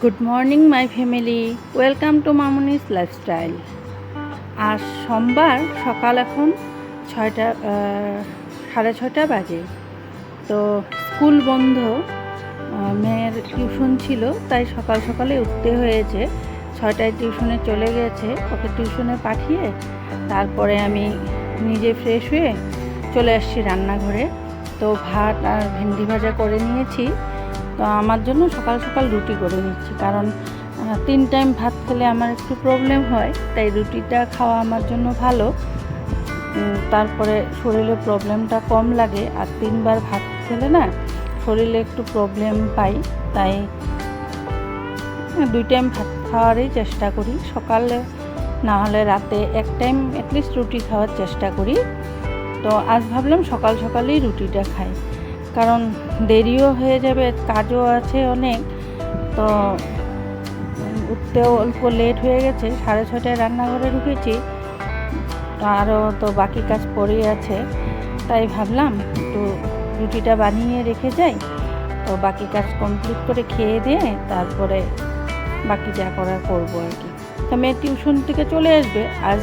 Good morning my family, welcome to Mamuni's lifestyle. আজ সোমবার সকাল, এখন 6:30 বাজে। তো স্কুল বন্ধ, মেয়ের টিউশন ছিল, তাই সকাল সকালে উঠতে হয়েছে। 6টায় টিউশনে চলে গেছে, ওকে টিউশনে পাঠিয়ে তারপরে আমি নিজে ফ্রেশ হয়ে চলে আসছি রান্নাঘরে। তো ভাত আর ভেন্ডি ভাজা করে নিয়েছি। তো আমার জন্য সকাল সকাল রুটি করে নিচ্ছি, কারণ 3 টাইম ভাত খেলে আমার একটু প্রবলেম হয়, তাই রুটিটা খাওয়া আমার জন্য ভালো। তারপরে শরীরে প্রবলেমটা কম লাগে, আর 3বার ভাত খেলে না শরীরে একটু প্রবলেম পাই, তাই 2 টাইম ভাত খাওয়ারই চেষ্টা করি। সকালে না হলে রাতে 1 টাইম অ্যাটলিস্ট রুটি খাওয়ার চেষ্টা করি। তো আজ ভাবলাম সকাল সকালেই রুটিটা খাই, কারণ দেরিও হয়ে যাবে, কাজও আছে অনেক। তো উঠতেও অল্প লেট হয়ে গেছে, 6:30টায় রান্নাঘরে ঢুকেছি, আরও তো বাকি কাজ পড়েই আছে। তাই ভাবলাম একটু রুটিটা বানিয়ে রেখে যাই, তো বাকি কাজ কমপ্লিট করে খেয়ে দিয়ে তারপরে বাকি যা করার করবো আর কি। তো মেয়ে টিউশন থেকে চলে আসবে, আজ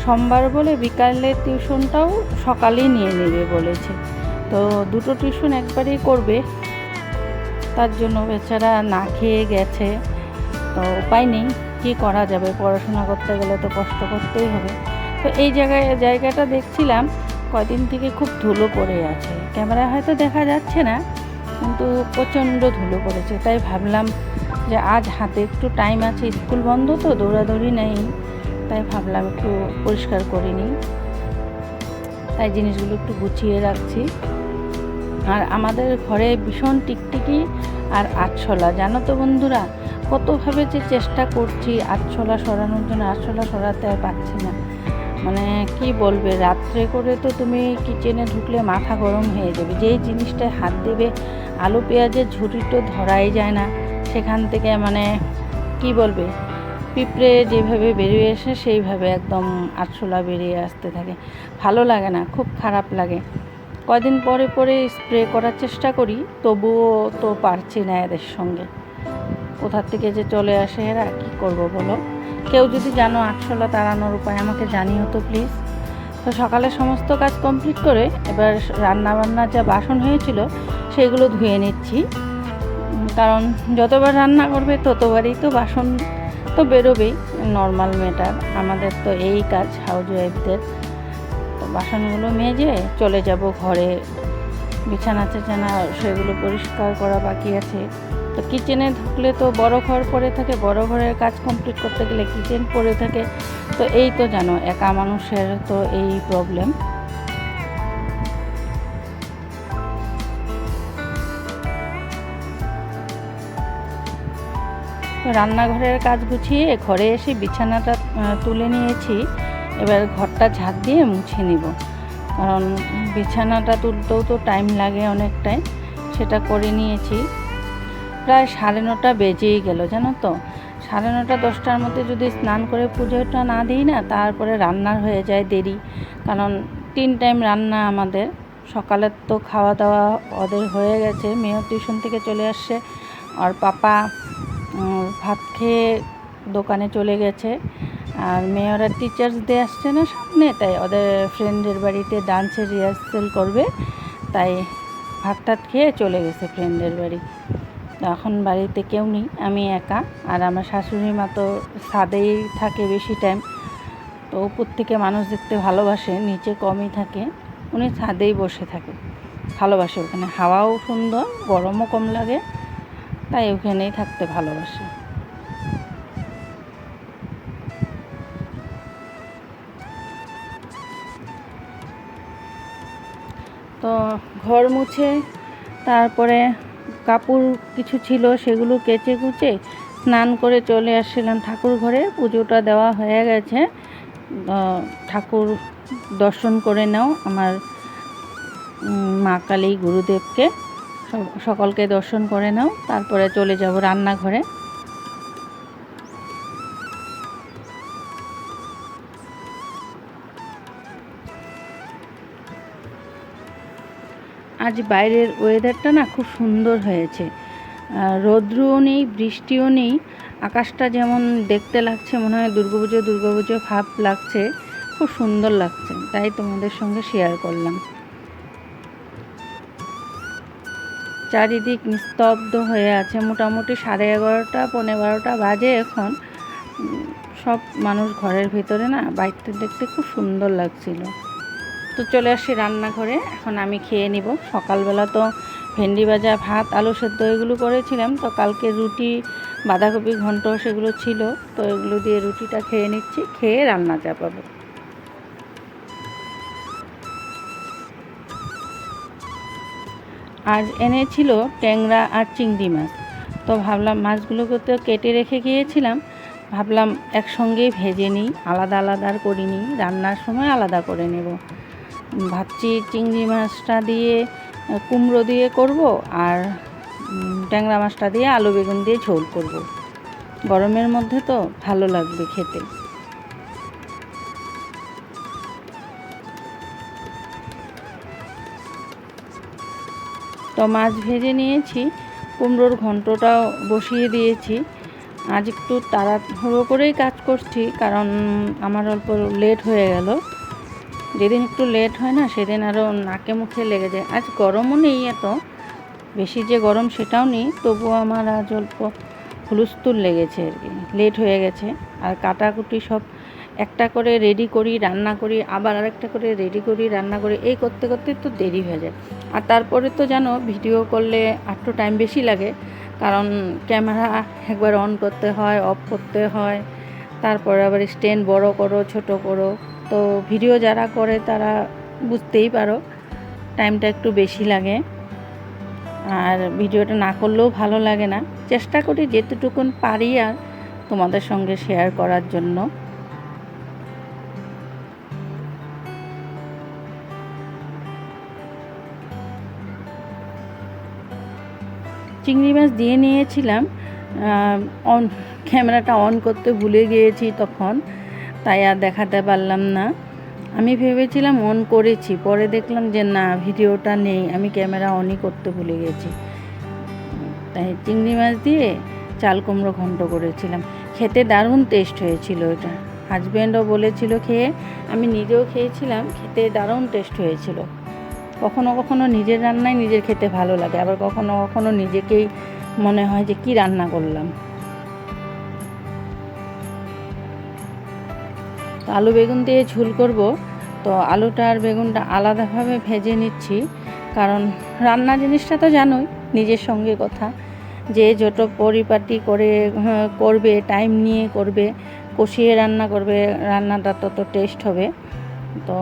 সোমবার বলে বিকালের টিউশনটাও সকালেই নিয়ে নেবে বলেছে। তো 2টো টিউশন একবারেই করবে, তার জন্য বেচারা না খেয়ে গেছে। তো উপায় নেই, কী করা যাবে, পড়াশোনা করতে গেলে তো কষ্ট করতেই হবে। তো এই জায়গাটা দেখছিলাম কয়দিন থেকে খুব ধুলো পড়ে আছে, ক্যামেরায় হয়তো দেখা যাচ্ছে না, কিন্তু প্রচণ্ড ধুলো পড়েছে। তাই ভাবলাম যে আজ হাতে একটু টাইম আছে, স্কুল বন্ধ তো দৌড়াদৌড়ি নেই, তাই ভাবলাম একটু পরিষ্কার করে নিই। তাই জিনিসগুলো একটু গুছিয়ে রাখছি। আর আমাদের ঘরে ভীষণ টিকটিকি আর আরশোলা, জানো তো বন্ধুরা, কতভাবে যে চেষ্টা করছি আরশোলা সরানোর জন্য, আরশোলা সরাতে আর পারছি না। মানে কি বলবে, রাত্রে করে তো তুমি কিচেনে ঢুকলে মাথা গরম হয়ে যাবে। যেই জিনিসটায় হাত দেবে, আলু পেঁয়াজের ঝুড়ি তো ধরাই যায় না, সেখান থেকে মানে কি বলবে, পিঁপড়ে যেভাবে বেরিয়ে আসে সেইভাবে একদম আরশোলা বেরিয়ে আসতে থাকে। ভালো লাগে না, খুব খারাপ লাগে। কয়দিন পরে পরে স্প্রে করার চেষ্টা করি, তবুও তো পারছি না এদের সঙ্গে। কোথা থেকে যে চলে আসে এরা, কী করবো বলো। কেউ যদি জানো আরশোলা তাড়ানোর উপায় আমাকে জানিও তো প্লিজ। তো সকালে সমস্ত কাজ কমপ্লিট করে এবার রান্নাবান্নার যা বাসন হয়েছিল সেগুলো ধুয়ে নিচ্ছি, কারণ যতবার রান্না করবে ততবারই তো বাসন তো বেরোবেই, নর্মাল ম্যাটার, আমাদের তো এই কাজ হাউস ওয়াইফদের। তো বাসনগুলো মেজে চলে যাব ঘরে, বিছানা টিছানা সেগুলো পরিষ্কার করা বাকি আছে। তো কিচেনে ঢুকলে তো বড় ঘর পড়ে থাকে, বড় ঘরের কাজ কমপ্লিট করতে গেলে কিচেন পড়ে থাকে। তো এই তো জানো, একা মানুষের তো এই প্রবলেম। তো রান্নাঘরের কাজ গুছিয়ে ঘরে এসে বিছানাটা তুলে নিয়েছি, এবার ঘরটা ঝাঁট দিয়ে মুছে নিব, কারণ বিছানাটা তুলতেও তো টাইম লাগে অনেকটাই। সেটা করে নিয়েছি। প্রায় 9:30 বেজেই গেল, জানো তো। 9:30 10টার মধ্যে যদি স্নান করে পুজোটা না দিই না, তারপরে রান্নার হয়ে যায় দেরি, কারণ 3 টাইম রান্না আমাদের। সকালের তো খাওয়া দাওয়া ওদের হয়ে গেছে, মেয়েও টিউশন থেকে চলে আসছে, আর পাপা ভাত খেয়ে দোকানে চলে গেছে। আর মেয়েরা টিচার্স ডে আসছে না সামনে, তাই ওদের ফ্রেন্ডের বাড়িতে ডান্সের রিহার্সেল করবে, তাই ভাত টাত খেয়ে চলে গেছে ফ্রেন্ডের বাড়ি। এখন বাড়িতে কেউ নেই, আমি একা। আর আমার শাশুড়ি মা তো ছাদেই থাকে বেশি টাইম, তো উপর থেকে মানুষ দেখতে ভালোবাসে, নিচে কমই থাকে, উনি ছাদেই বসে থাকে, ভালোবাসে। ওখানে হাওয়াও সুন্দর, গরমও কম লাগে, তাই ওখানেই থাকতে ভালোবাসে। তো ঘর মুছে তারপরে কাপড় কিছু ছিল সেগুলো কেচে কুচে স্নান করে চলে আসছিলাম ঠাকুর ঘরে। পুজোটা দেওয়া হয়ে গেছে, ঠাকুর দর্শন করে নাও, আমার মা কালী গুরুদেবকে সকলকে দর্শন করে নাও, তারপরে চলে যাব রান্নাঘরে। আজ বাইরের ওয়েদারটা না খুব সুন্দর হয়েছে, রৌদ্রও নেই, বৃষ্টিও নেই, আকাশটা যেমন দেখতে লাগছে মনে হয় দুর্গাপুজো ভাব লাগছে, খুব সুন্দর লাগছে, তাই তোমাদের সঙ্গে শেয়ার করলাম। চারিদিক নিস্তব্ধ হয়ে আছে, মোটামুটি 11:30 12:15 বাজে এখন। সব মানুষ ঘরের ভিতরে না, বাইরটা দেখতে খুব সুন্দর লাগছিল। তো চলে আসছি রান্নাঘরে, এখন আমি খেয়ে নিব। সকালবেলা তো ভেন্ডি ভাজা, ভাত, আলু সেদ্ধ এগুলো করেছিলাম, তো কালকে রুটি, বাঁধাকপি ঘন্ট সেগুলো ছিল, তো এগুলো দিয়ে রুটিটা খেয়ে নিচ্ছি, খেয়ে রান্না চাপাবো। আজ এনেছিল ট্যাংরা আর চিংড়ি মাছ, তো ভাবলাম মাছগুলোকে তো কেটে রেখে গিয়েছিলাম, ভাবলাম একসঙ্গেই ভেজে নিই, আলাদা আলাদা আর করিনি, রান্নার সময় আলাদা করে নেব। ভাবছি চিংড়ি মাছটা দিয়ে কুমড়ো দিয়ে করব, আর ট্যাংরা মাছটা দিয়ে আলু বেগুন দিয়ে ঝোল করব। গরমের মধ্যে তো ভালো লাগবে খেতে। তো মাছ ভেজে নিয়েছি, কুমড়োর ঘন্টটাও বসিয়ে দিয়েছি। আজ একটু তাড়াহুড়ো করেই কাজ করছি, কারণ আমার অল্প লেট হয়ে গেল। যেদিন একটু লেট হয় না, সেদিন আরও নাকে মুখে লেগে যায়। আজ গরমও নেই, এত বেশি যে গরম সেটাও নেই, তবুও আমার আজ অল্প হুলস্থুল লেগেছে আর কি, লেট হয়ে গেছে। আর কাটাকুটি সব একটা করে রেডি করি, রান্না করি, আবার আরেকটা করে রেডি করি, রান্না করি, এই করতে করতে তো দেরি হয়ে যায়। আর তারপরে তো জানো, ভিডিও করলে একটু টাইম বেশি লাগে, কারণ ক্যামেরা একবার অন করতে হয়, অফ করতে হয়, তারপরে আবার স্ট্যান্ড বড় করো, ছোট করো। তো ভিডিও যারা করে তারা বুঝতেই পারো, টাইমটা একটু বেশি লাগে। আর ভিডিওটা না করলেও ভালো লাগে না, চেষ্টা করি যেতটুকুন পারি আর তোমাদের সঙ্গে শেয়ার করার জন্য। চিংড়ি মাছ দিয়ে নিয়েছিলাম, অন ক্যামেরাটা অন করতে ভুলে গিয়েছি তখন, তাই আর দেখাতে পারলাম না। আমি ভেবেছিলাম অন করেছি, পরে দেখলাম যে না, ভিডিওটা নেই, আমি ক্যামেরা অনই করতে ভুলে গেছি। তাই চিংড়ি মাছ দিয়ে চাল কুমড়ো ঘন্ট করেছিলাম, খেতে দারুণ টেস্ট হয়েছিল এটা। হাজব্যান্ডও বলেছিল খেয়ে, আমি নিজেও খেয়েছিলাম, খেতে দারুণ টেস্ট হয়েছিল। কখনো কখনো নিজের রান্নাই নিজের খেতে ভালো লাগে, আবার কখনো কখনো নিজেকেই মনে হয় যে কি রান্না করলাম। তো আলু বেগুন দিয়ে ঝোল করব, তো আলুটা আর বেগুনটা আলাদাভাবে ভেজে নিচ্ছি, কারণ রান্না জিনিসটা তো জানোই, নিজের সঙ্গে কথা, যে যত পরিপাটি করে করবে, টাইম নিয়ে করবে, কষিয়ে রান্না করবে, রান্নাটা তত টেস্ট হবে। তো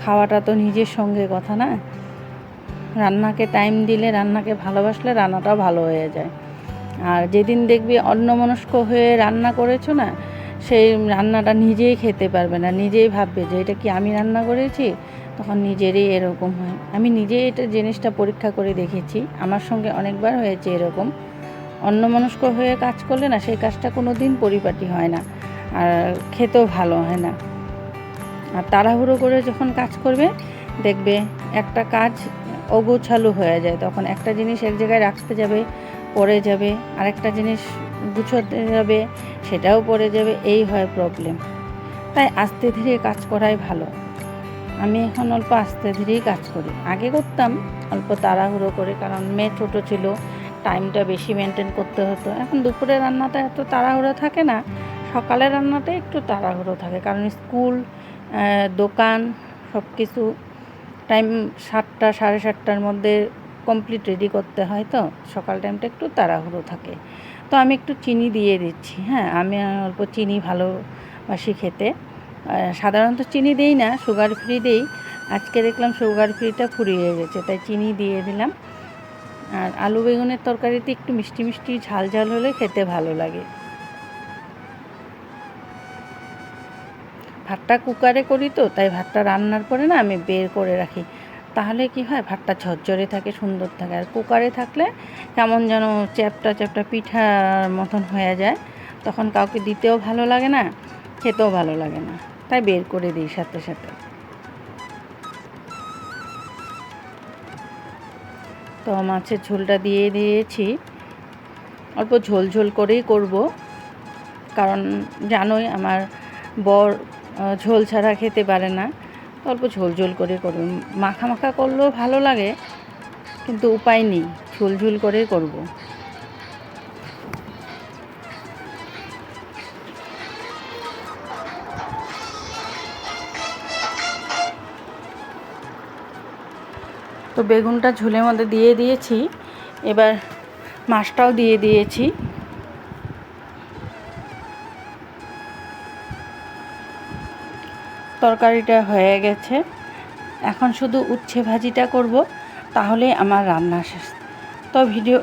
খাওয়াটা তো নিজের সঙ্গে কথা না, রান্নাকে টাইম দিলে, রান্নাকে ভালোবাসলে রান্নাটাও ভালো হয়ে যায়। আর যেদিন দেখবি অন্যমনস্ক হয়ে রান্না করেছো না, সেই রান্নাটা নিজেই খেতে পারবে না, নিজেই ভাববে যে এটা কি আমি রান্না করেছি, তখন নিজেরই এরকম হয়। আমি নিজেই এটা জিনিসটা পরীক্ষা করে দেখেছি, আমার সঙ্গে অনেকবার হয়েছে এরকম। অন্যমনস্ক হয়ে কাজ করলে না, সেই কাজটা কোনো দিন পরিপাটি হয় না, আর খেতেও ভালো হয় না। আর তাড়াহুড়ো করে যখন কাজ করবে, দেখবে একটা কাজ অগোছালো হয়ে যায়, তখন একটা জিনিস এক জায়গায় রাখতে যাবে, পড়ে যাবে, আরেকটা জিনিস গুছোতে যাবে, সেটাও পড়ে যাবে, এই হয় প্রবলেম। তাই আস্তে ধীরে কাজ করাই ভালো। আমি এখন অল্প আস্তে ধীরেই কাজ করি, আগে করতাম অল্প তাড়াহুড়ো করে, কারণ মেয়ে ছোটো ছিল, টাইমটা বেশি মেনটেন করতে হতো। এখন দুপুরের রান্নাটা এত তাড়াহুড়ো থাকে না, সকালের রান্নাটা একটু তাড়াহুড়ো থাকে, কারণ স্কুল, দোকান সব কিছু টাইম 7টা 7:30টার মধ্যে কমপ্লিট রেডি করতে হয়, তো সকাল টাইমটা একটু তাড়াহুড়ো থাকে। তো আমি একটু চিনি দিয়ে দিচ্ছি, হ্যাঁ আমি অল্প চিনি ভালোবাসি খেতে, সাধারণত চিনি দিই না, সুগার ফ্রি দিই। আজকে দেখলাম সুগার ফ্রিটা ফুরিয়ে গেছে, তাই চিনি দিয়ে দিলাম। আর আলু বেগুনের তরকারিতে একটু মিষ্টি মিষ্টি ঝাল ঝাল হলে খেতে ভালো লাগে। ভাতটা কুকারে করি, তো তাই ভাতটা রান্নার পরে না আমি বের করে রাখি, তাহলে কি হয়, ভাতটা ঝরঝরে থাকে, সুন্দর থাকে। আর কুকারে থাকলে কেমন যেন চ্যাপটা চ্যাপটা পিঠার মতন হয়ে যায়, তখন কাউকে দিতেও ভালো লাগে না, খেতেও ভালো লাগে না, তাই বের করে দিই সাথে সাথে। তো মাছের ঝোলটা দিয়ে দিয়েছি, অল্প ঝোল ঝোল করেই করব, কারণ জানোই আমার বর ঝোল ছাড়া খেতে পারে না। অল্প ঝোল ঝোল করে করব। মাখা মাখা করলেও ভালো লাগে, কিন্তু উপায় নেই, ঝোল ঝোল করেই করব। তো বেগুনটা ঝোলের মধ্যে দিয়ে দিয়েছি, এবার মাছটাও দিয়ে দিয়েছি। তরকারিটা হয়ে গেছে, এখন শুধু উচ্ছে ভাজিটা করব, তাহলে আমার রান্না শেষ। তো ভিডিও